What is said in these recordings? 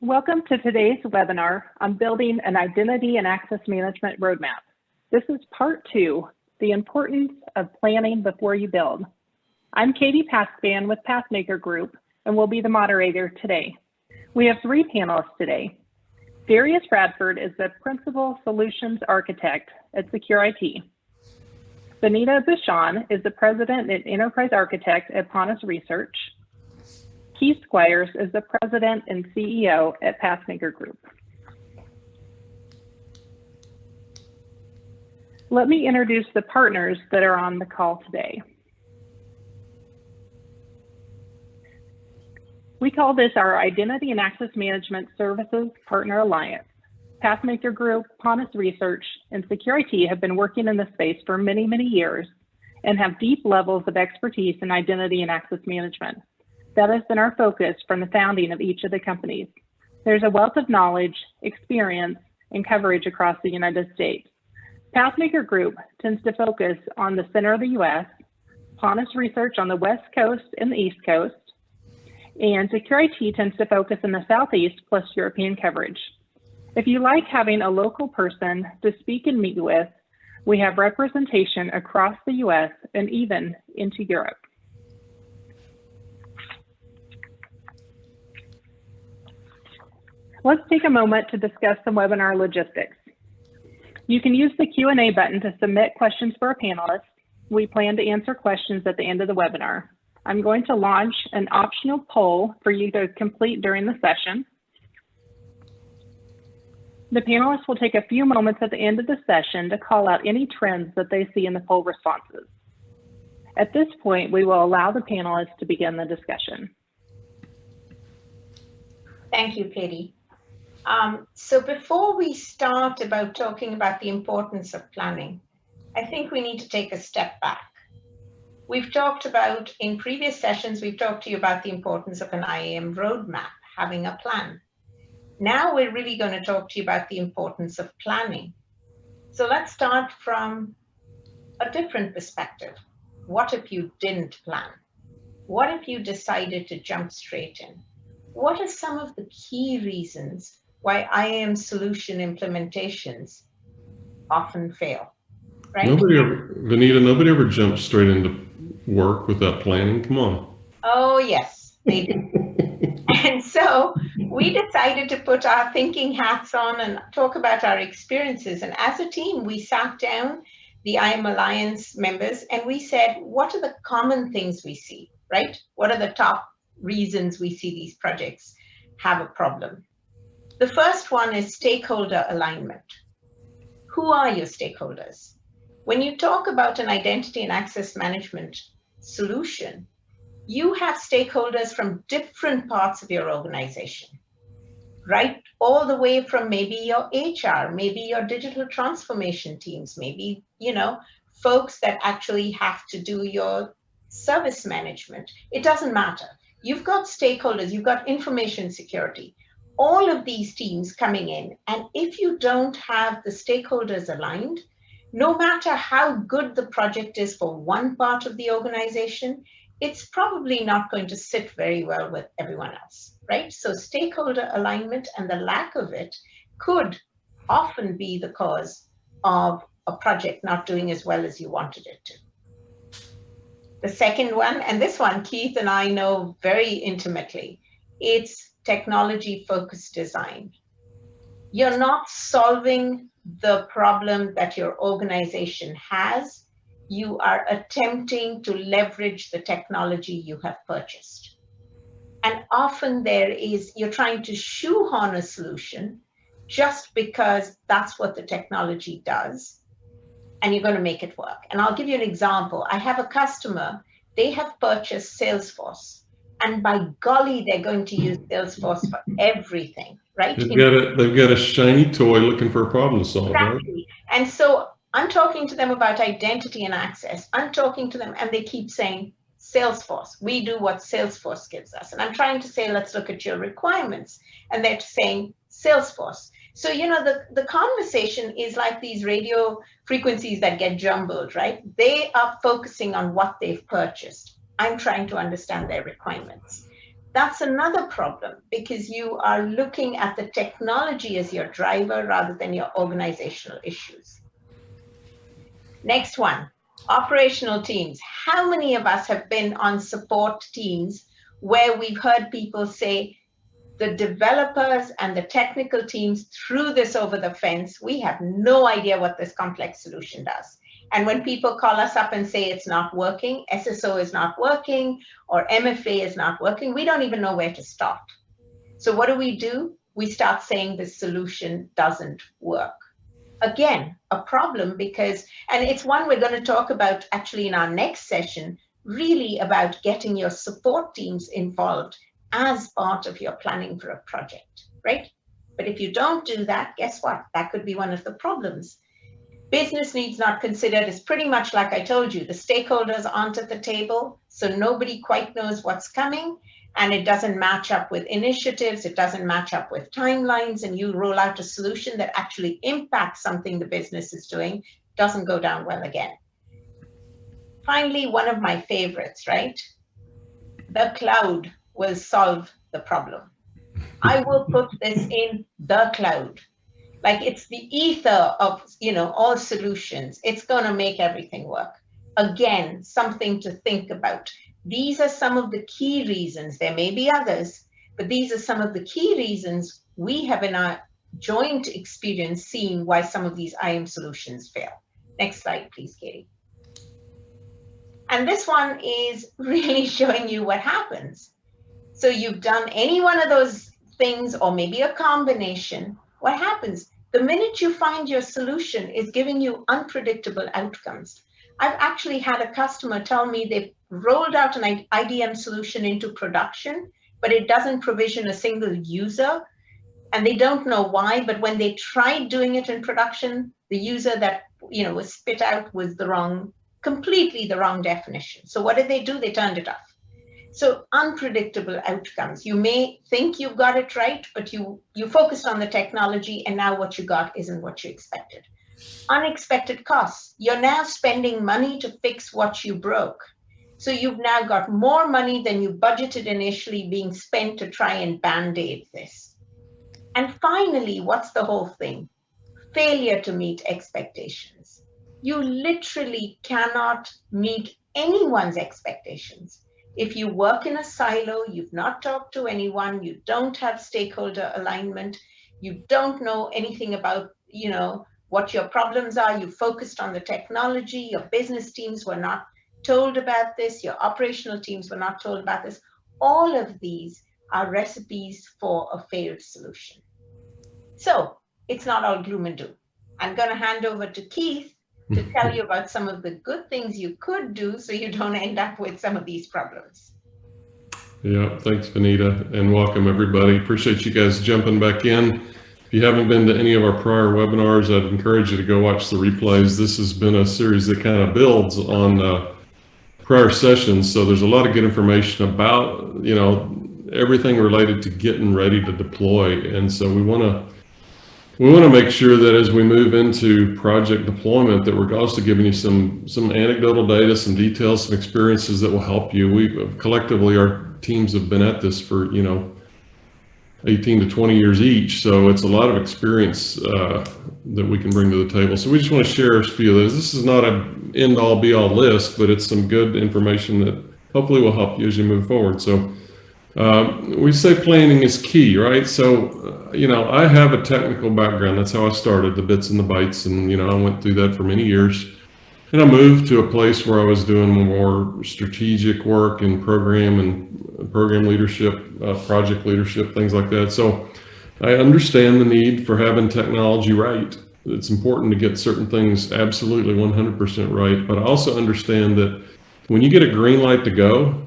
Welcome to today's webinar on building an identity and access management roadmap. This is part 2, the importance of planning before you build. I'm Katie Paspan with Pathmaker Group and will be the moderator today. We have 3 panelists today. Darius Bradford is the Principal Solutions Architect at Secure IT. Benita Bouchon is the President and Enterprise Architect at Ponus Research. Keith Squires is the President and CEO at Pathmaker Group. Let me introduce the partners that are on the call today. We call this our Identity and Access Management Services Partner Alliance. Pathmaker Group, Ponus Research, and Secure IT have been working in this space for many, many years and have deep levels of expertise in identity and access management. That has been our focus from the founding of each of the companies. There's a wealth of knowledge, experience, and coverage across the United States. Pathmaker Group tends to focus on the center of the US, Ponus Research on the West Coast and the East Coast, and Secure IT tends to focus in the Southeast plus European coverage. If you like having a local person to speak and meet with, we have representation across the US and even into Europe. Let's take a moment to discuss some webinar logistics. You can use the Q&A button to submit questions for our panelists. We plan to answer questions at the end of the webinar. I'm going to launch an optional poll for you to complete during the session. The panelists will take a few moments at the end of the session to call out any trends that they see in the poll responses. At this point, we will allow the panelists to begin the discussion. Thank you, Katie. So before we start about talking about the importance of planning, I think we need to take a step back. We've talked about, in previous sessions, we've talked to you about the importance of an IAM roadmap, having a plan. Now we're really going to talk to you about the importance of planning. So let's start from a different perspective. What if you didn't plan? What if you decided to jump straight in? What are some of the key reasons why IAM solution implementations often fail, right? Benita, nobody ever jumps straight into work without planning. Come on. Oh, yes, they do. And so we decided to put our thinking hats on and talk about our experiences. And as a team, we sat down, the IAM Alliance members, and we said, what are the common things we see, right? What are the top reasons we see these projects have a problem? The first one is stakeholder alignment. Who are your stakeholders? When you talk about an identity and access management solution, you have stakeholders from different parts of your organization, right? All the way from maybe your HR, maybe your digital transformation teams, maybe, folks that actually have to do your service management. It doesn't matter. You've got stakeholders, you've got information security, all of these teams coming in. And if you don't have the stakeholders aligned, no matter how good the project is for one part of the organization, it's probably not going to sit very well with everyone else, right? So stakeholder alignment and the lack of it could often be the cause of a project not doing as well as you wanted it to. The second one, and this one Keith and I know very intimately, it's technology-focused design. You're not solving the problem that your organization has. You are attempting to leverage the technology you have purchased. And often you're trying to shoehorn a solution just because that's what the technology does, and you're going to make it work. And I'll give you an example. I have a customer, they have purchased Salesforce, and by golly, they're going to use Salesforce for everything, right? They've got a shiny toy looking for a problem to solve, exactly. Right? And so I'm talking to them about identity and access. I'm talking to them and they keep saying, Salesforce, we do what Salesforce gives us. And I'm trying to say, let's look at your requirements. And they're saying Salesforce. So, the conversation is like these radio frequencies that get jumbled, right? They are focusing on what they've purchased. I'm trying to understand their requirements. that's another problem, because you are looking at the technology as your driver rather than your organizational issues. Next one, operational teams. How many of us have been on support teams where we've heard people say, the developers and the technical teams threw this over the fence. We have no idea what this complex solution does. And when people call us up and say it's not working, SSO is not working, or MFA is not working, we don't even know where to start. So what do? We start saying the solution doesn't work. Again, a problem, because, and it's one we're going to talk about actually in our next session, really about getting your support teams involved as part of your planning for a project, right? But if you don't do that, guess what? That could be one of the problems. Business needs not considered is pretty much like I told you, the stakeholders aren't at the table, so nobody quite knows what's coming, and it doesn't match up with initiatives, it doesn't match up with timelines, and you roll out a solution that actually impacts something the business is doing, doesn't go down well again. Finally, one of my favorites, right? The cloud will solve the problem. I will put this in the cloud. Like, it's the ether of, all solutions. It's going to make everything work. Again, something to think about. These are some of the key reasons. There may be others, but these are some of the key reasons we have in our joint experience seen why some of these IAM solutions fail. Next slide, please, Katie. And this one is really showing you what happens. So you've done any one of those things, or maybe a combination. What happens? The minute you find your solution is giving you unpredictable outcomes. I've actually had a customer tell me they've rolled out an IDM solution into production, but it doesn't provision a single user, and they don't know why, but when they tried doing it in production, the user that was spit out was completely the wrong definition. So what did they do? They turned it off. So unpredictable outcomes. You may think you've got it right, but you focused on the technology, and now what you got isn't what you expected. Unexpected costs. You're now spending money to fix what you broke. So you've now got more money than you budgeted initially being spent to try and band-aid this. And finally, what's the whole thing? Failure to meet expectations. You literally cannot meet anyone's expectations. If you work in a silo, you've not talked to anyone, you don't have stakeholder alignment, you don't know anything about, what your problems are, you focused on the technology, your business teams were not told about this, your operational teams were not told about this. All of these are recipes for a failed solution. So it's not all gloom and doom. I'm going to hand over to Keith to tell you about some of the good things you could do so you don't end up with some of these problems. Yeah, thanks, Vanita, and welcome everybody. Appreciate you guys jumping back in. If you haven't been to any of our prior webinars, I'd encourage you to go watch the replays. This has been a series that kind of builds on prior sessions, so there's a lot of good information about, everything related to getting ready to deploy. And so we want to make sure that as we move into project deployment, that we're also giving you some anecdotal data, some details, some experiences that will help you. We collectively, our teams have been at this for 18 to 20 years each, so it's a lot of experience that we can bring to the table. So we just want to share a few of those. This is not an end-all be-all list, but it's some good information that hopefully will help you as you move forward. So we say planning is key, right? So, I have a technical background. That's how I started, the bits and the bytes. And, I went through that for many years. And I moved to a place where I was doing more strategic work and program leadership, project leadership, things like that. So I understand the need for having technology right. It's important to get certain things absolutely 100% right. But I also understand that when you get a green light to go,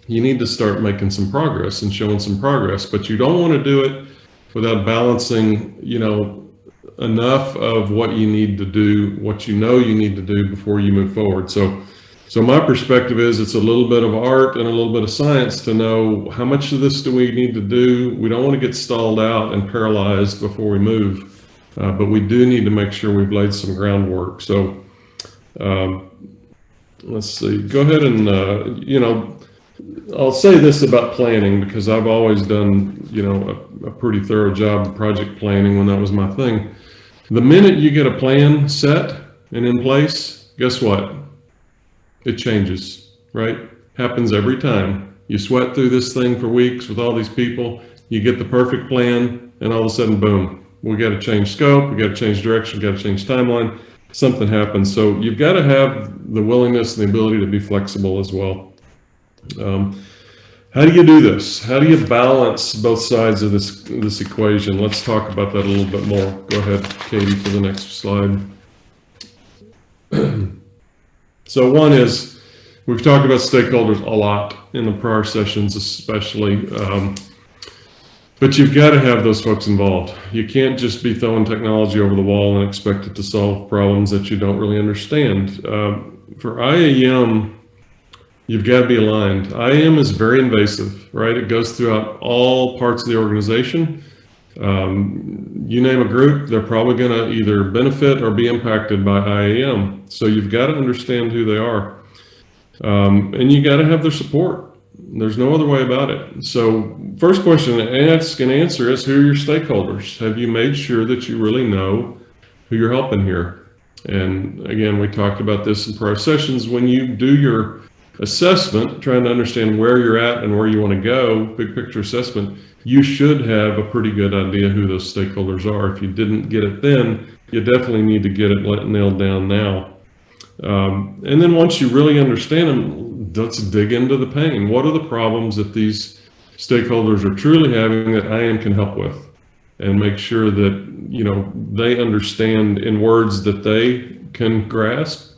you need to start making some progress and showing some progress, but you don't want to do it without balancing, enough of what you need to do, what you need to do before you move forward. So my perspective is it's a little bit of art and a little bit of science to know how much of this do we need to do. We don't want to get stalled out and paralyzed before we move, but we do need to make sure we've laid some groundwork. So let's see, go ahead and, I'll say this about planning, because I've always done, a pretty thorough job of project planning when that was my thing. The minute you get a plan set and in place, guess what? It changes, right? Happens every time. You sweat through this thing for weeks with all these people, you get the perfect plan, and all of a sudden, boom, we got to change scope, we got to change direction, we got to change timeline, something happens. So you've got to have the willingness and the ability to be flexible as well. How do you do this? How do you balance both sides of this equation? Let's talk about that a little bit more. Go ahead, Katie, for the next slide. So one is, we've talked about stakeholders a lot in the prior sessions, especially, but you've got to have those folks involved. You can't just be throwing technology over the wall and expect it to solve problems that you don't really understand. For IAM, you've got to be aligned. IAM is very invasive, right? It goes throughout all parts of the organization. You name a group, they're probably going to either benefit or be impacted by IAM. So you've got to understand who they are. And you got to have their support. There's no other way about it. So first question to ask and answer is, who are your stakeholders? Have you made sure that you really know who you're helping here? And again, we talked about this in prior sessions. When you do your assessment, trying to understand where you're at and where you want to go, big picture assessment, you should have a pretty good idea who those stakeholders are. If you didn't get it then, you definitely need to get it nailed down now. And then once you really understand them, let's dig into the pain. What are the problems that these stakeholders are truly having that IAM can help with? And make sure that, they understand in words that they can grasp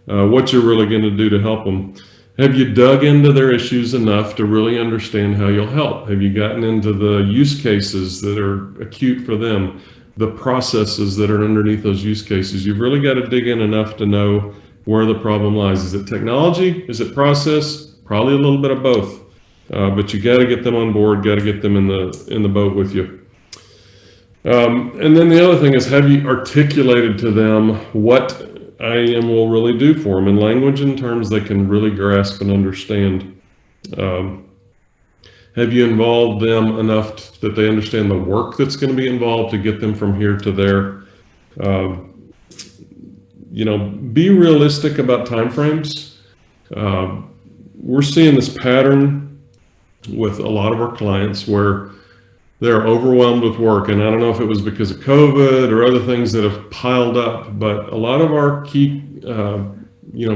what you're really going to do to help them. Have you dug into their issues enough to really understand how you'll help? Have you gotten into the use cases that are acute for them, the processes that are underneath those use cases? You've really got to dig in enough to know where the problem lies. Is it technology? Is it process? Probably a little bit of both. But you got to get them on board, got to get them in the boat with you. And then the other thing is, have you articulated to them what IAM will really do for them in language and terms they can really grasp and understand? Have you involved them enough that they understand the work that's going to be involved to get them from here to there? Be realistic about timeframes. We're seeing this pattern with a lot of our clients where they're overwhelmed with work. And I don't know if it was because of COVID or other things that have piled up, but a lot of our key,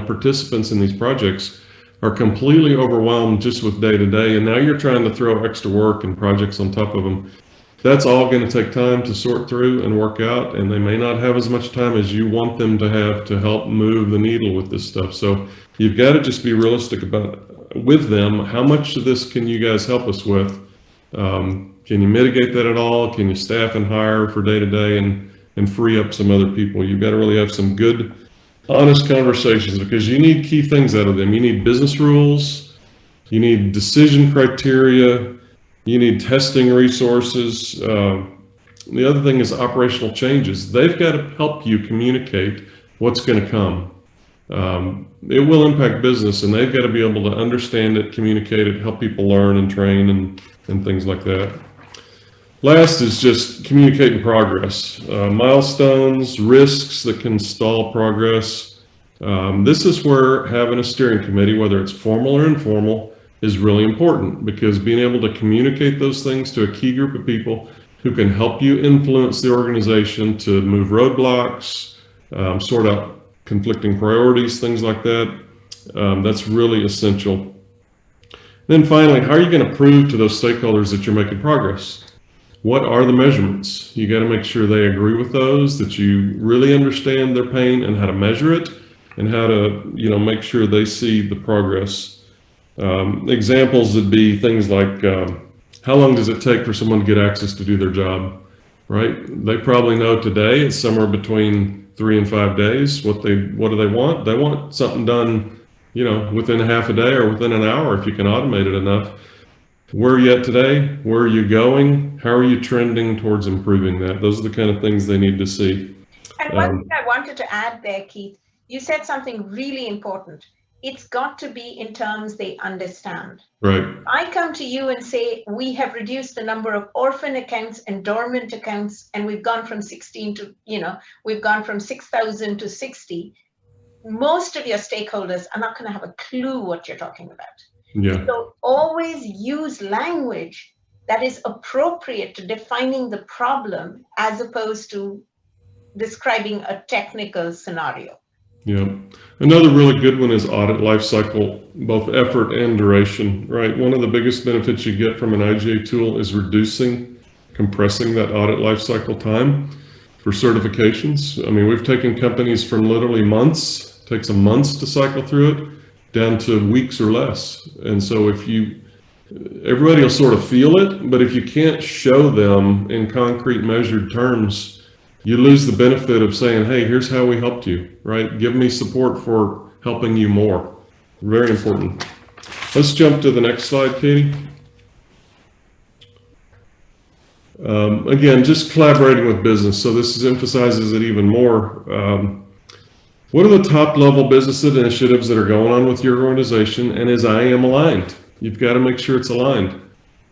participants in these projects are completely overwhelmed just with day to day. And now you're trying to throw extra work and projects on top of them. That's all going to take time to sort through and work out. And they may not have as much time as you want them to have to help move the needle with this stuff. So you've got to just be realistic about with them. How much of this can you guys help us with? Can you mitigate that at all? Can you staff and hire for day to day and free up some other people? You've got to really have some good, honest conversations, because you need key things out of them. You need business rules, you need decision criteria, you need testing resources. The other thing is operational changes. They've got to help you communicate what's going to come. It will impact business, and they've got to be able to understand it, communicate it, help people learn and train and things like that. Last is just communicating progress, milestones, risks that can stall progress. This is where having a steering committee, whether it's formal or informal, is really important, because being able to communicate those things to a key group of people who can help you influence the organization to move roadblocks, sort out conflicting priorities, things like that. That's really essential. Then finally, how are you going to prove to those stakeholders that you're making progress? What are the measurements? You got to make sure they agree with those, that you really understand their pain and how to measure it, and how to, make sure they see the progress. Examples would be things like, how long does it take for someone to get access to do their job, right? They probably know today it's somewhere between 3 and 5 days. What do they want? They want something done, within half a day or within an hour if you can automate it enough. Where are you at today? Where are you going? How are you trending towards improving that? Those are the kind of things they need to see. And one thing I wanted to add there, Keith, you said something really important. it's got to be in terms they understand. Right. I come to you and say, we have reduced the number of orphan accounts and dormant accounts, and we've gone from 16 to, we've gone from 6,000 to 60. Most of your stakeholders are not going to have a clue what you're talking about. Yeah. So always use language that is appropriate to defining the problem as opposed to describing a technical scenario. Yeah. Another really good one is audit life cycle, both effort and duration, right? One of the biggest benefits you get from an IGA tool is compressing that audit life cycle time for certifications. I mean, we've taken companies from literally months, takes them months to cycle through it, down to weeks or less. And so everybody will sort of feel it, but if you can't show them in concrete measured terms, you lose the benefit of saying, hey, here's how we helped you, right? Give me support for helping you more. Very important. Let's jump to the next slide, Katie. Again, just collaborating with business. So this emphasizes it even more. What are the top level business initiatives that are going on with your organization, and is IAM aligned? You've got to make sure it's aligned.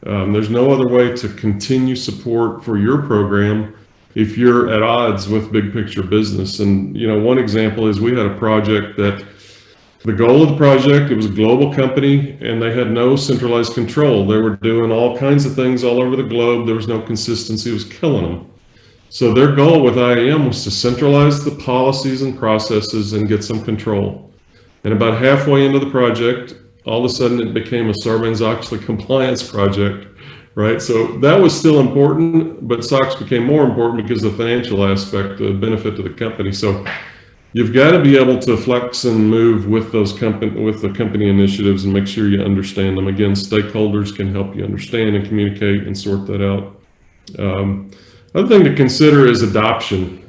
There's no other way to continue support for your program if you're at odds with big picture business. And one example is we had a project that the goal of the project, it was a global company and they had no centralized control. They were doing all kinds of things all over the globe. There was no consistency. It was killing them. So their goal with IAM was to centralize the policies and processes and get some control. And about halfway into the project, all of a sudden it became a Sarbanes-Oxley compliance project. Right, so that was still important, but SOX became more important because of the financial aspect, the benefit to the company. So you've got to be able to flex and move with the company initiatives and make sure you understand them. Again, stakeholders can help you understand and communicate and sort that out. Other thing to consider is adoption.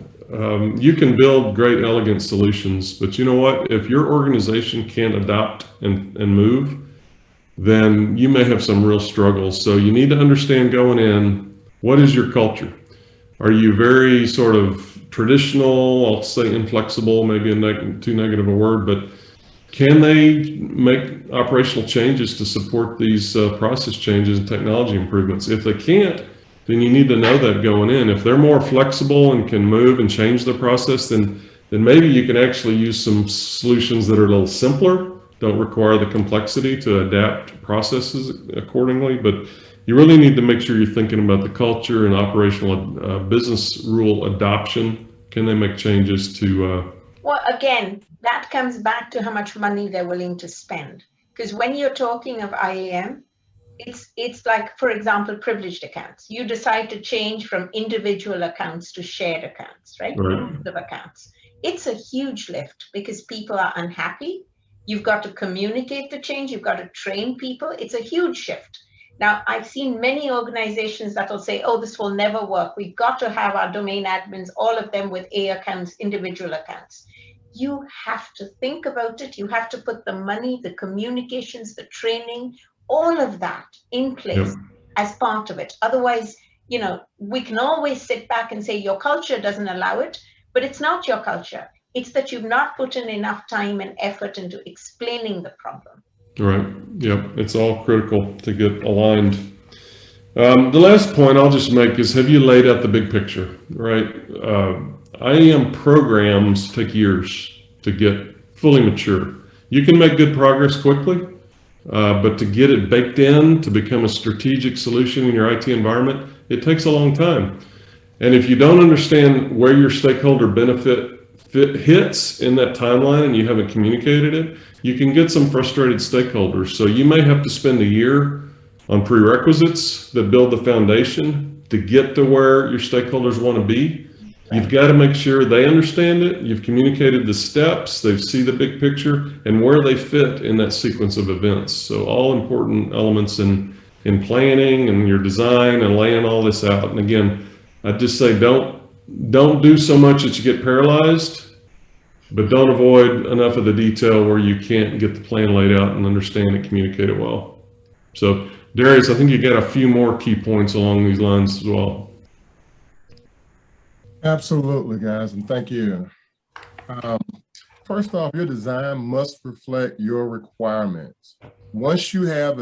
You can build great, elegant solutions, but you know what? If your organization can't adopt and move, then you may have some real struggles. So you need to understand going in, what is your culture? Are you very sort of traditional, I'll say inflexible, maybe too negative a word, but can they make operational changes to support these process changes and technology improvements? If they can't, then you need to know that going in. If they're more flexible and can move and change the process, then maybe you can actually use some solutions that are a little simpler, don't require the complexity to adapt processes accordingly, but you really need to make sure you're thinking about the culture and operational business rule adoption. Can they make changes to? Well, again, that comes back to how much money they're willing to spend. Because when you're talking of IAM, it's like, for example, privileged accounts. You decide to change from individual accounts to shared accounts, right? Groups of accounts. It's a huge lift because people are unhappy. You've got to communicate the change. You've got to train people. It's a huge shift. Now, I've seen many organizations that will say, oh, this will never work. We've got to have our domain admins, all of them with A accounts, individual accounts. You have to think about it. You have to put the money, the communications, the training, all of that in place as part of it. Otherwise, we can always sit back and say your culture doesn't allow it, but it's not your culture. It's that you've not put in enough time and effort into explaining the problem. Right. Yep. It's all critical to get aligned. The last point I'll just make is, have you laid out the big picture, right? IAM programs take years to get fully mature. You can make good progress quickly, but to get it baked in, to become a strategic solution in your IT environment, it takes a long time. And if you don't understand where your stakeholder benefit hits in that timeline and you haven't communicated it, you can get some frustrated stakeholders. So you may have to spend a year on prerequisites that build the foundation to get to where your stakeholders want to be. You've got to make sure they understand it. You've communicated the steps, they see the big picture and where they fit in that sequence of events. So all important elements in planning and your design and laying all this out. And again, I just say don't do so much that you get paralyzed, but don't avoid enough of the detail where you can't get the plan laid out and understand and communicate it well. So Darius, I think you got a few more key points along these lines as well. Absolutely, guys, and thank you. First off, your design must reflect your requirements. Once you have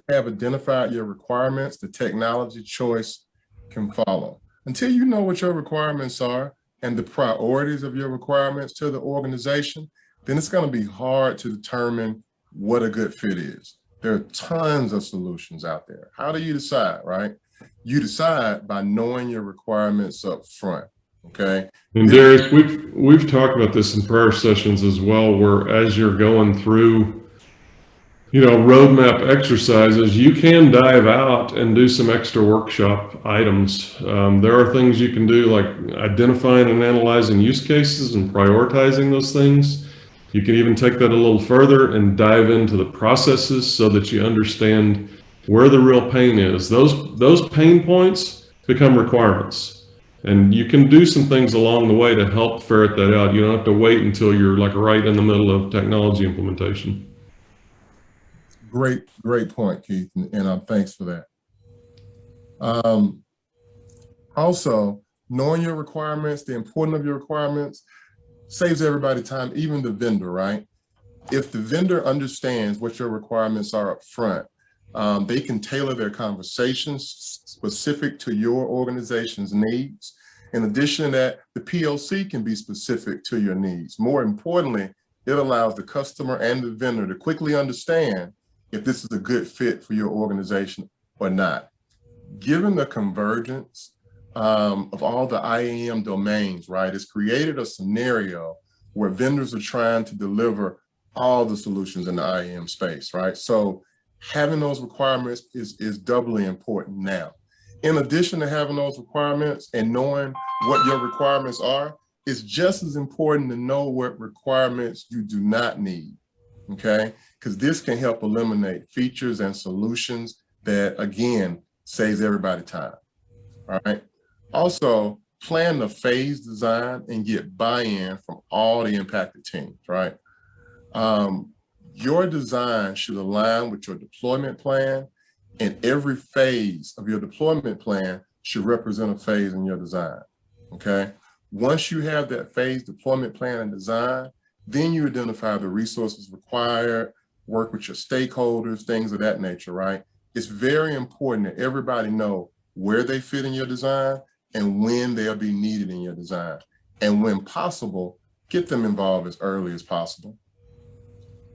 identified your requirements, the technology choice can follow. Until you know what your requirements are and the priorities of your requirements to the organization, then it's going to be hard to determine what a good fit is. There are tons of solutions out there. How do you decide, right? You decide by knowing your requirements up front, okay? And Darius, we've talked about this in prior sessions as well, where as you're going through, roadmap exercises, you can dive out and do some extra workshop items. There are things you can do like identifying and analyzing use cases and prioritizing those things. You can even take that a little further and dive into the processes so that you understand where the real pain is. Those pain points become requirements. And you can do some things along the way to help ferret that out. You don't have to wait until you're like right in the middle of technology implementation. Great point, Keith, and thanks for that. Also, knowing your requirements, the importance of your requirements, saves everybody time, even the vendor, right? If the vendor understands what your requirements are up front, they can tailor their conversations specific to your organization's needs. In addition to that, the POC can be specific to your needs. More importantly, it allows the customer and the vendor to quickly understand if this is a good fit for your organization or not. Given the convergence of all the IAM domains, right, it's created a scenario where vendors are trying to deliver all the solutions in the IAM space, right? So having those requirements is doubly important now. In addition to having those requirements and knowing what your requirements are, it's just as important to know what requirements you do not need, okay? Because this can help eliminate features and solutions that, again, saves everybody time, all right? Also, plan the phase design and get buy-in from all the impacted teams, right? Your design should align with your deployment plan, and every phase of your deployment plan should represent a phase in your design, okay? Once you have that phase deployment plan and design, then you identify the resources required, work with your stakeholders, things of that nature, right? It's very important that everybody know where they fit in your design and when they'll be needed in your design. And when possible, get them involved as early as possible.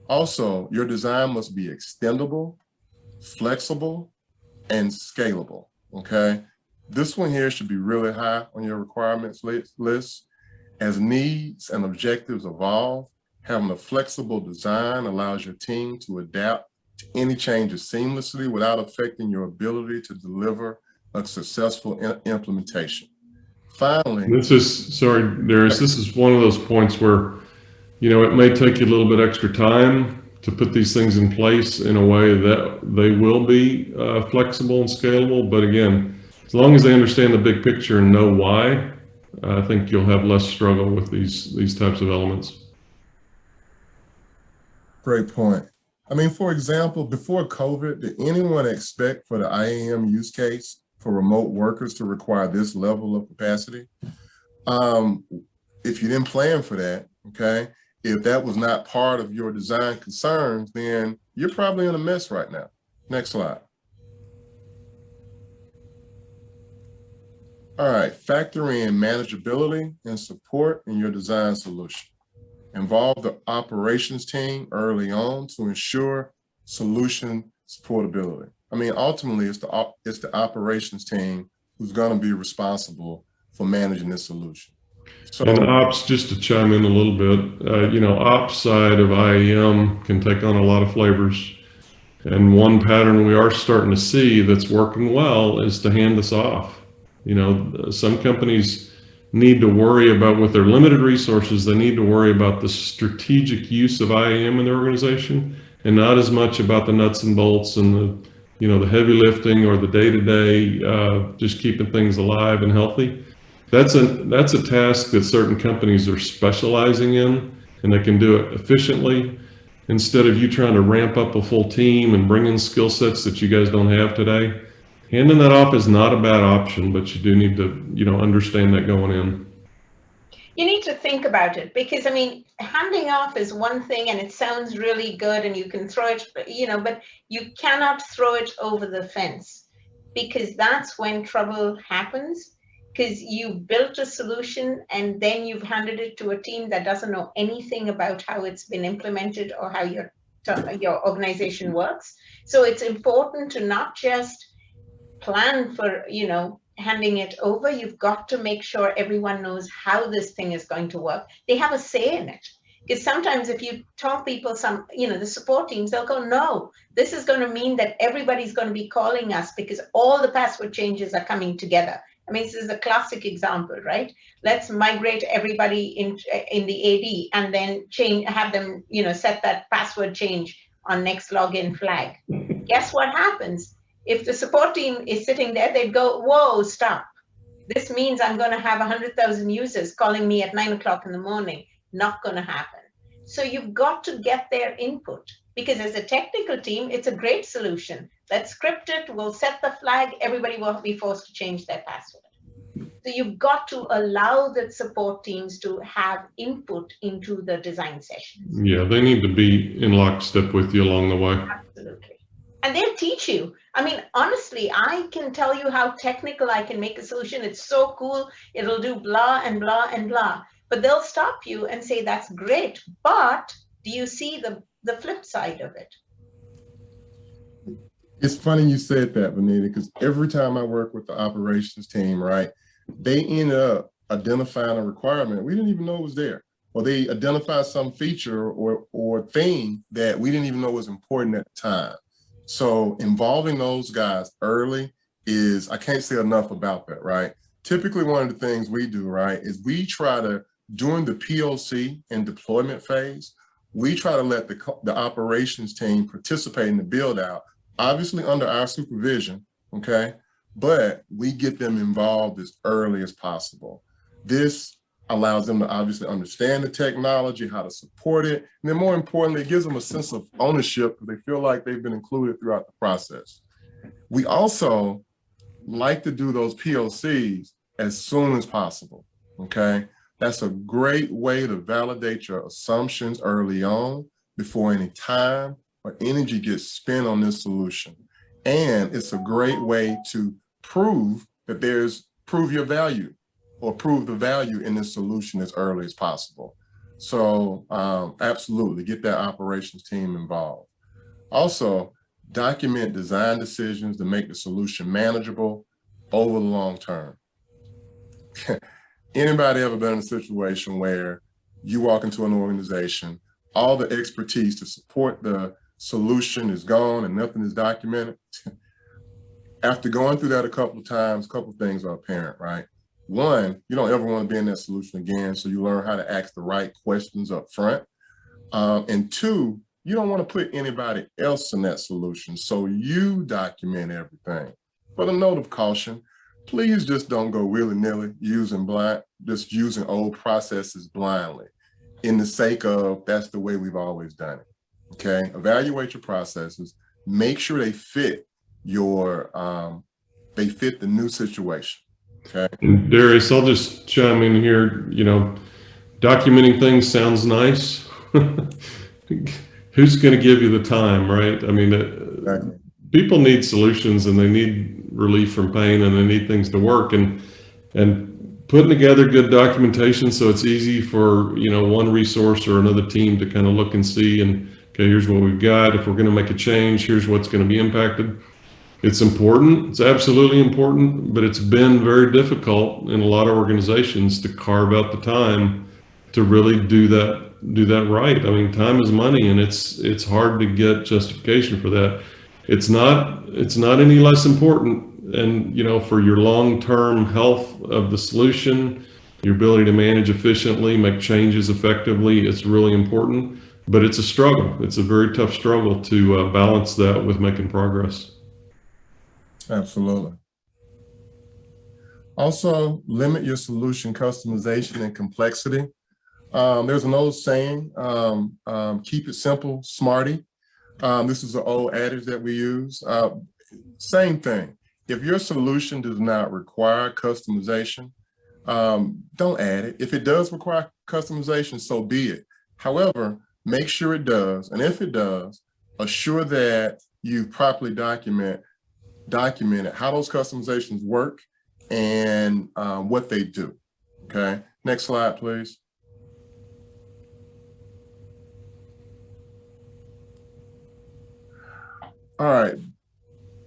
Also, your design must be extendable, flexible, and scalable, okay? This one here should be really high on your requirements list. As needs and objectives evolve, having a flexible design allows your team to adapt to any changes seamlessly without affecting your ability to deliver a successful implementation. Finally, sorry, Darius, this is one of those points where, it may take you a little bit extra time to put these things in place in a way that they will be flexible and scalable. But again, as long as they understand the big picture and know why, I think you'll have less struggle with these types of elements. Great point. I mean, for example, before COVID, did anyone expect for the IAM use case for remote workers to require this level of capacity? If you didn't plan for that, okay, if that was not part of your design concerns, then you're probably in a mess right now. Next slide. All right, factor in manageability and support in your design solution. Involve the operations team early on to ensure solution supportability. I mean, ultimately, it's the operations team who's going to be responsible for managing this solution. So, and ops, just to chime in a little bit, ops side of IAM can take on a lot of flavors. And one pattern we are starting to see that's working well is to hand this off. Some companies need to worry about, with their limited resources, they need to worry about the strategic use of IAM in their organization and not as much about the nuts and bolts and the heavy lifting or the day-to-day, just keeping things alive and healthy. That's a task that certain companies are specializing in, and they can do it efficiently instead of you trying to ramp up a full team and bring in skill sets that you guys don't have today. Handing that off is not a bad option, but you do need to, understand that going in. You need to think about it, because I mean, handing off is one thing and it sounds really good and you can throw it, but you cannot throw it over the fence, because that's when trouble happens. Because you built a solution and then you've handed it to a team that doesn't know anything about how it's been implemented or how your organization works. So it's important to not just plan for, handing it over. You've got to make sure everyone knows how this thing is going to work. They have a say in it. Because sometimes if you tell people the support teams, they'll go, no, this is going to mean that everybody's going to be calling us because all the password changes are coming together. I mean, this is a classic example, right? Let's migrate everybody in the AD and then have them, set that password change on next login flag. Guess what happens? If the support team is sitting there, they'd go, whoa, stop. This means I'm going to have 100,000 users calling me at 9 o'clock in the morning. Not going to happen. So you've got to get their input, because as a technical team, it's a great solution. Let's script it. We'll set the flag. Everybody will be forced to change their password. So you've got to allow the support teams to have input into the design sessions. Yeah, they need to be in lockstep with you along the way. Absolutely. And they'll teach you. I mean, honestly, I can tell you how technical I can make a solution. It's so cool. It'll do blah and blah and blah. But they'll stop you and say, that's great. But do you see the flip side of it? It's funny you said that, Vanita, because every time I work with the operations team, right, they ended up identifying a requirement we didn't even know was there. Or they identified some feature or thing that we didn't even know was important at the time. So involving those guys early is, I can't say enough about that, right? Typically, one of the things we do, right, is we try to, during the POC and deployment phase, we try to let the operations team participate in the build out, obviously under our supervision, okay? But we get them involved as early as possible. This allows them to obviously understand the technology, how to support it, and then more importantly, it gives them a sense of ownership because they feel like they've been included throughout the process. We also like to do those POCs as soon as possible, okay? That's a great way to validate your assumptions early on before any time or energy gets spent on this solution. And it's a great way to prove your value, or prove the value in this solution as early as possible. So absolutely, get that operations team involved. Also, document design decisions to make the solution manageable over the long term. Anybody ever been in a situation where you walk into an organization, all the expertise to support the solution is gone and nothing is documented? After going through that a couple of times, a couple of things are apparent, right? One, you don't ever want to be in that solution again, so you learn how to ask the right questions up front. And two, you don't want to put anybody else in that solution, so you document everything. But a note of caution, please just don't go willy-nilly using old processes blindly in the sake of that's the way we've always done it, okay? Evaluate your processes, make sure they fit the new situation. Okay. And Darius, I'll just chime in here. Documenting things sounds nice. Who's going to give you the time, right? I mean, exactly. People need solutions and they need relief from pain and they need things to work. And putting together good documentation so it's easy for one resource or another team to kind of look and see, and okay, here's what we've got. If we're going to make a change, here's what's going to be impacted. It's important. It's absolutely important, but it's been very difficult in a lot of organizations to carve out the time to really do that right. I mean, time is money, and it's hard to get justification for that. It's not any less important. And for your long-term health of the solution, your ability to manage efficiently, make changes effectively, it's really important. But it's a struggle. It's a very tough struggle to balance that with making progress. Absolutely. Also, limit your solution customization and complexity. There's an old saying, keep it simple, smarty. This is an old adage that we use. Same thing. If your solution does not require customization, don't add it. If it does require customization, so be it. However, make sure it does. And if it does, assure that you properly documented how those customizations work and what they do. Okay, next slide, please. All right,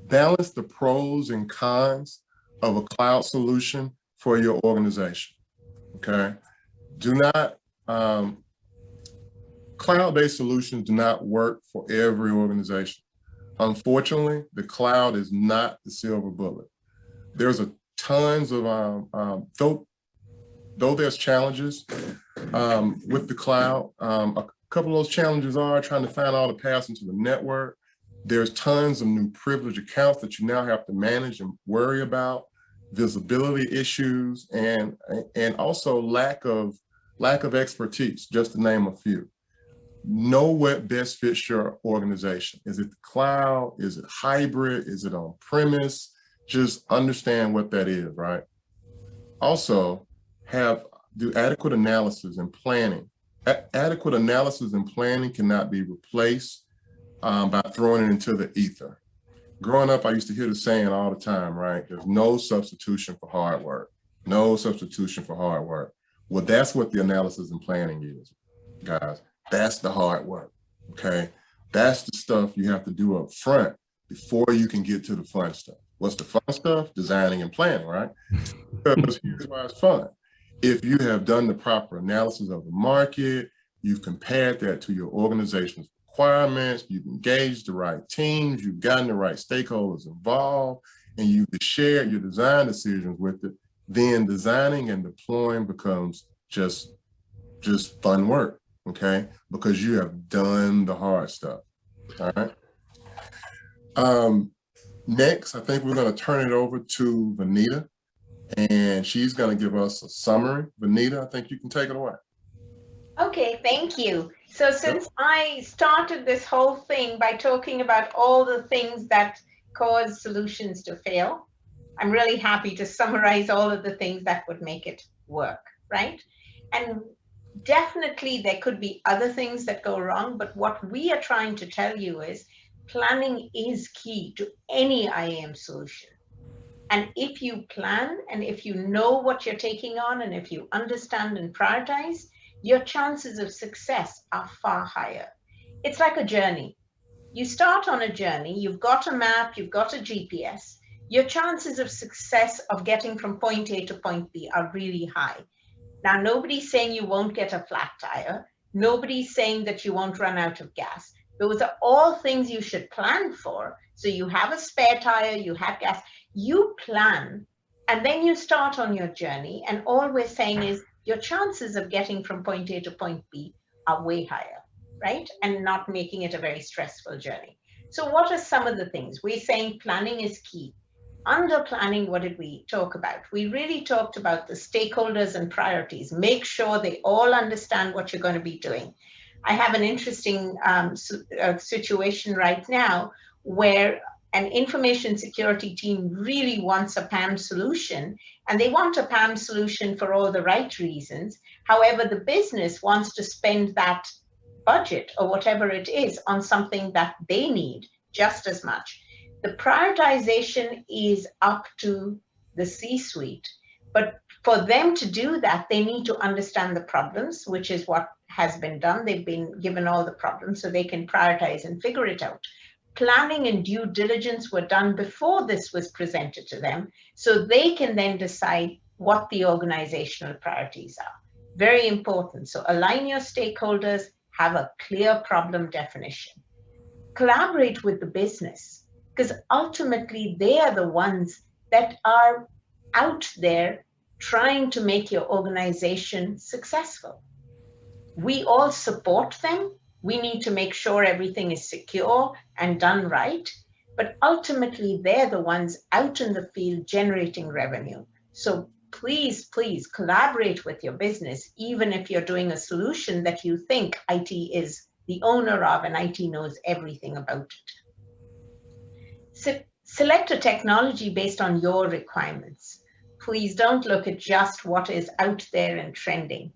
balance the pros and cons of a cloud solution for your organization. Okay, do not, cloud-based solutions do not work for every organization. Unfortunately, the cloud is not the silver bullet. There's tons of, though there's challenges with the cloud, a couple of those challenges are trying to find all the paths into the network. There's tons of new privileged accounts that you now have to manage and worry about, visibility issues, and also lack of expertise, just to name a few. Know what best fits your organization. Is it the cloud? Is it hybrid? Is it on premise? Just understand what that is, right? Also, do adequate analysis and planning. Adequate analysis and planning cannot be replaced by throwing it into the ether. Growing up, I used to hear the saying all the time, right? There's no substitution for hard work. No substitution for hard work. Well, that's what the analysis and planning is, guys. That's the hard work, okay? That's the stuff you have to do up front before you can get to the fun stuff. What's the fun stuff? Designing and planning, right? Because here's why it's fun. If you have done the proper analysis of the market, you've compared that to your organization's requirements, you've engaged the right teams, you've gotten the right stakeholders involved, and you've shared your design decisions with it, then designing and deploying becomes just fun work, okay? Because you have done the hard stuff, all right? Next, I think we're gonna turn it over to Vanita, and she's gonna give us a summary. Vanita, I think you can take it away. Okay, thank you. So since I started this whole thing by talking about all the things that cause solutions to fail, I'm really happy to summarize all of the things that would make it work, right? And definitely there could be other things that go wrong, but what we are trying to tell you is planning is key to any IAM solution. And if you plan, and if you know what you're taking on, and if you understand and prioritize, your chances of success are far higher. It's like a journey. You start on a journey, you've got a map, you've got a GPS. Your chances of success of getting from point A to point B are really high. Now, nobody's saying you won't get a flat tire. Nobody's saying that you won't run out of gas. Those are all things you should plan for. So you have a spare tire, you have gas, you plan, and then you start on your journey. And all we're saying is your chances of getting from point A to point B are way higher, right? And not making it a very stressful journey. So what are some of the things? We're saying planning is key. Under planning, what did we talk about? We really talked about the stakeholders and priorities. Make sure they all understand what you're going to be doing. I have an interesting situation right now where an information security team really wants a PAM solution, and they want a PAM solution for all the right reasons. However, the business wants to spend that budget or whatever it is on something that they need just as much. The prioritization is up to the C-suite, but for them to do that, they need to understand the problems, which is what has been done. They've been given all the problems so they can prioritize and figure it out. Planning and due diligence were done before this was presented to them, so they can then decide what the organizational priorities are. Very important. So align your stakeholders, have a clear problem definition. Collaborate with the business, because ultimately they are the ones that are out there trying to make your organization successful. We all support them. We need to make sure everything is secure and done right, but ultimately they're the ones out in the field generating revenue. So please, please collaborate with your business, even if you're doing a solution that you think IT is the owner of and IT knows everything about it. So select a technology based on your requirements. please don't look at just what is out there and trending.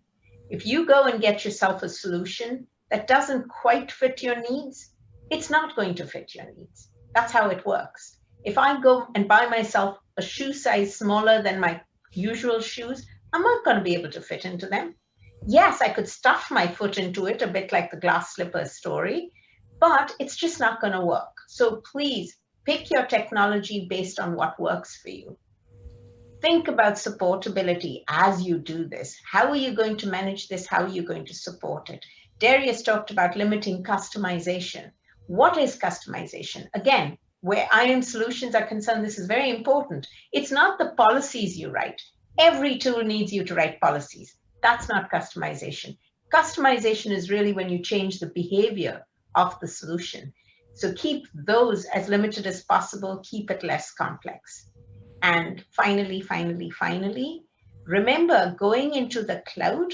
If you go and get yourself a solution that doesn't quite fit your needs, it's not going to fit your needs. That's how it works. If I go and buy myself a shoe size smaller than my usual shoes, I'm not going to be able to fit into them. Yes, I could stuff my foot into it, a bit like the glass slippers story, but it's just not going to work. So please pick your technology based on what works for you. Think about supportability as you do this. How are you going to manage this? How are you going to support it? Darius talked about limiting customization. What is customization? Again, where IAM solutions are concerned, this is very important. It's not the policies you write. Every tool needs you to write policies. That's not customization. Customization is really when you change the behavior of the solution. So keep those as limited as possible, keep it less complex. And finally, remember, going into the cloud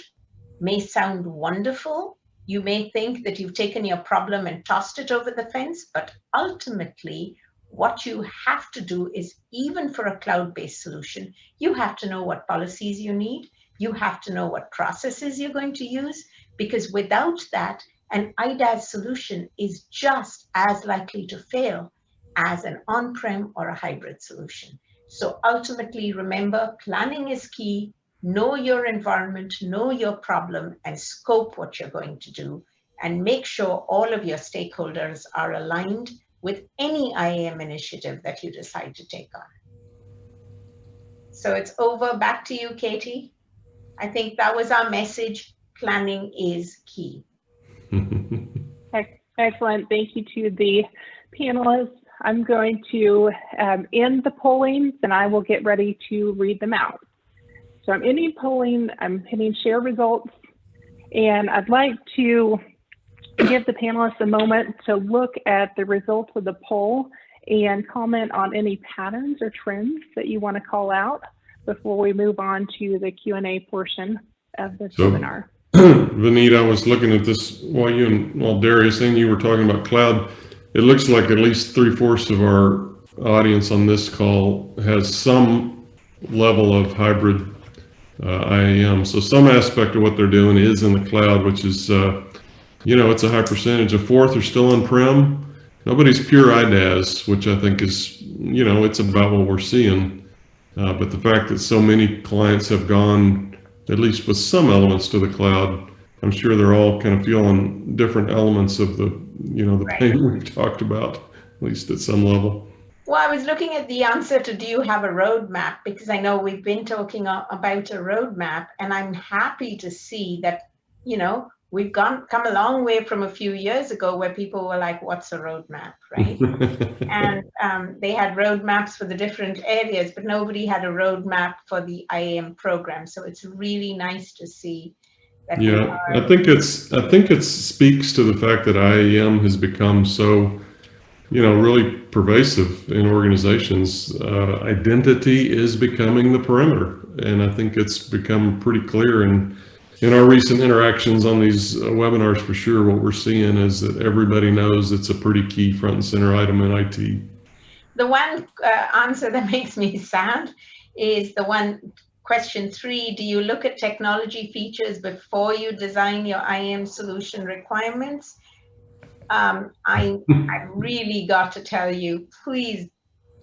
may sound wonderful. You may think that you've taken your problem and tossed it over the fence, but ultimately, what you have to do is, even for a cloud-based solution, you have to know what policies you need. You have to know what processes you're going to use, because without that, an IDaaS solution is just as likely to fail as an on-prem or a hybrid solution. So ultimately, remember, planning is key. Know your environment, know your problem, and scope what you're going to do, and make sure all of your stakeholders are aligned with any IAM initiative that you decide to take on. So it's over. Back to you, Katie. I think that was our message. Planning is key. Excellent. Thank you to the panelists. I'm going to end the polling, and I will get ready to read them out. So I'm ending polling. I'm hitting share results, and I'd like to give the panelists a moment to look at the results of the poll and comment on any patterns or trends that you want to call out before we move on to the Q&A portion of this webinar. Vanita, I was looking at this while Darius and you were talking about cloud. It looks like at least 3/4 of our audience on this call has some level of hybrid IAM. So some aspect of what they're doing is in the cloud, which is, it's a high percentage. 1/4 are still on-prem. Nobody's pure IDaaS, which I think is, it's about what we're seeing. But the fact that so many clients have gone, at least with some elements, to the cloud, I'm sure they're all kind of feeling different elements of the, the pain we've talked about, at least at some level. Well, I was looking at the answer to, do you have a roadmap? Because I know we've been talking about a roadmap, and I'm happy to see that, we've come a long way from a few years ago where people were like, what's a roadmap, right? And they had roadmaps for the different areas, but nobody had a roadmap for the IAM program. So it's really nice to see that. Yeah, I think it speaks to the fact that IAM has become so, really pervasive in organizations. Identity is becoming the perimeter, and I think it's become pretty clear in our recent interactions on these webinars. For sure, what we're seeing is that everybody knows it's a pretty key front and center item in IT. The one answer that makes me sad is the one, question 3, do you look at technology features before you design your IAM solution requirements? I really got to tell you, please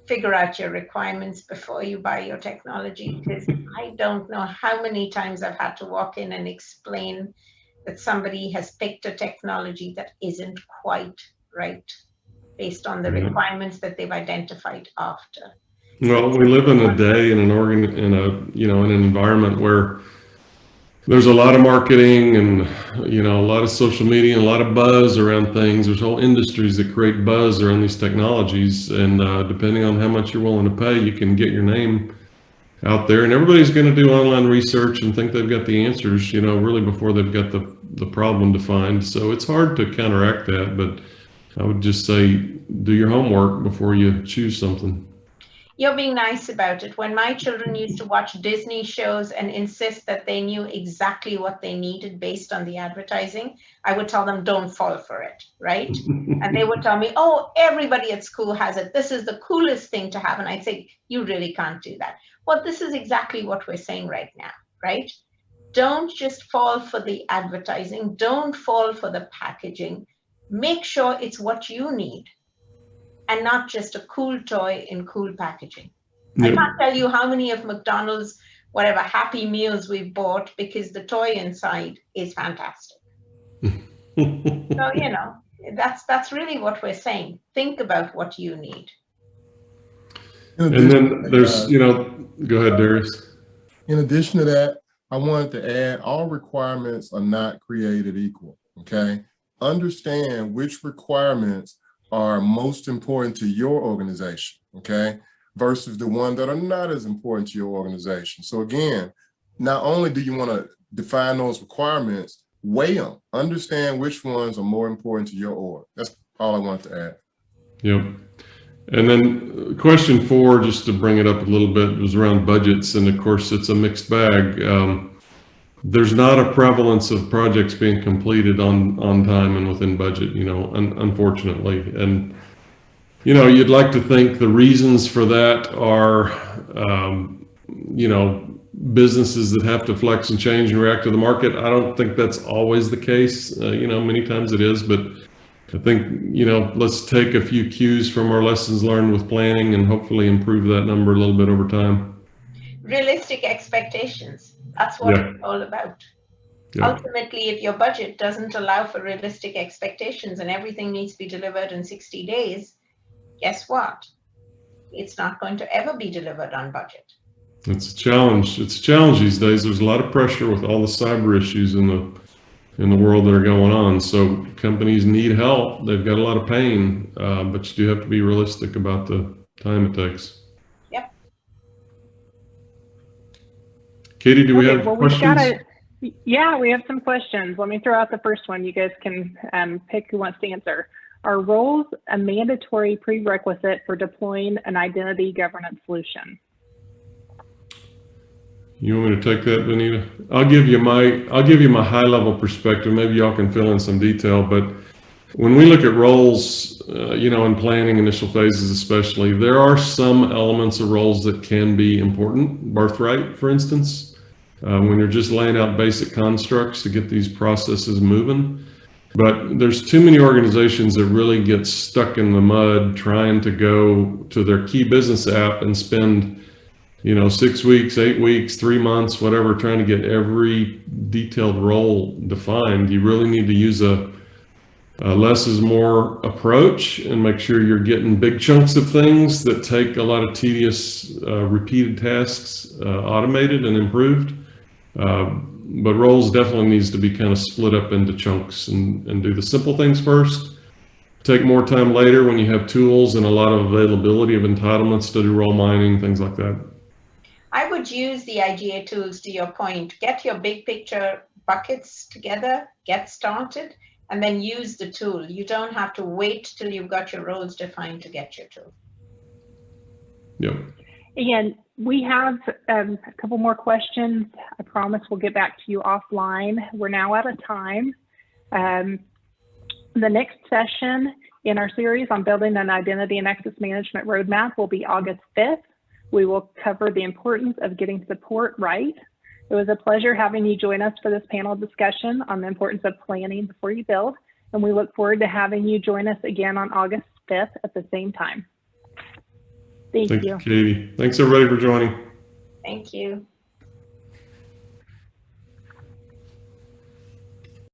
figure out your requirements before you buy your technology, because I don't know how many times I've had to walk in and explain that somebody has picked a technology that isn't quite right based on the requirements that they've identified after. Well, we live in a day in in an environment where there's a lot of marketing and, a lot of social media and a lot of buzz around things. There's whole industries that create buzz around these technologies. And depending on how much you're willing to pay, you can get your name out there. And everybody's going to do online research and think they've got the answers, really before they've got the problem defined. So it's hard to counteract that. But I would just say, do your homework before you choose something. You're being nice about it. When my children used to watch Disney shows and insist that they knew exactly what they needed based on the advertising, I would tell them, don't fall for it, right? And they would tell me, oh, everybody at school has it. This is the coolest thing to have. And I'd say, you really can't do that. Well, this is exactly what we're saying right now, right? Don't just fall for the advertising. Don't fall for the packaging. Make sure it's what you need and not just a cool toy in cool packaging. I Yep. can't tell you how many of McDonald's, whatever Happy Meals we've bought because the toy inside is fantastic. So, you know, that's really what we're saying. Think about what you need. And then there's, you know, go ahead, Darius. In addition to that, I wanted to add, all requirements are not created equal, okay? Understand which requirements are most important to your organization, okay? Versus the ones that are not as important to your organization. So again, not only do you want to define those requirements, weigh them, understand which ones are more important to your org. That's all I wanted to add. Yep. And then question 4, just to bring it up a little bit, was around budgets. And of course, it's a mixed bag. There's not a prevalence of projects being completed on time and within budget, you know, unfortunately. And, you know, you'd like to think the reasons for that are, you know, businesses that have to flex and change and react to the market. I don't think that's always the case. You know, many times it is, but I think, you know, let's take a few cues from our lessons learned with planning and hopefully improve that number a little bit over time. Realistic expectations. That's what it's all about. Yeah. Ultimately, if your budget doesn't allow for realistic expectations and everything needs to be delivered in 60 days, guess what? It's not going to ever be delivered on budget. It's a challenge. It's a challenge these days. There's a lot of pressure with all the cyber issues in the world that are going on. So companies need help. They've got a lot of pain, but you do have to be realistic about the time it takes. Yep. Katie, do we have questions? Yeah, we have some questions. Let me throw out the first one. You guys can pick who wants to answer. Are roles a mandatory prerequisite for deploying an identity governance solution? You want me to take that, Benita? I'll give you my high level perspective. Maybe y'all can fill in some detail, but when we look at roles, you know, in planning initial phases, especially, there are some elements of roles that can be important. Birthright, for instance, when you're just laying out basic constructs to get these processes moving. But there's too many organizations that really get stuck in the mud trying to go to their key business app and spend, you know, 6 weeks, 8 weeks, 3 months, whatever, trying to get every detailed role defined. You really need to use a less is more approach and make sure you're getting big chunks of things that take a lot of tedious repeated tasks automated and improved. But roles definitely needs to be kind of split up into chunks and do the simple things first. Take more time later when you have tools and a lot of availability of entitlements to do role mining, things like that. I would use the IGA tools, to your point. Get your big picture buckets together, get started, and then use the tool. You don't have to wait till you've got your roles defined to get your tool. Yep. And we have a couple more questions. I promise we'll get back to you offline. We're now out of time. The next session in our series on building an identity and access management roadmap will be August 5th. We will cover the importance of getting support right. It was a pleasure having you join us for this panel discussion on the importance of planning before you build. And we look forward to having you join us again on August 5th at the same time. Thank you, Katie. Thanks everybody for joining. Thank you.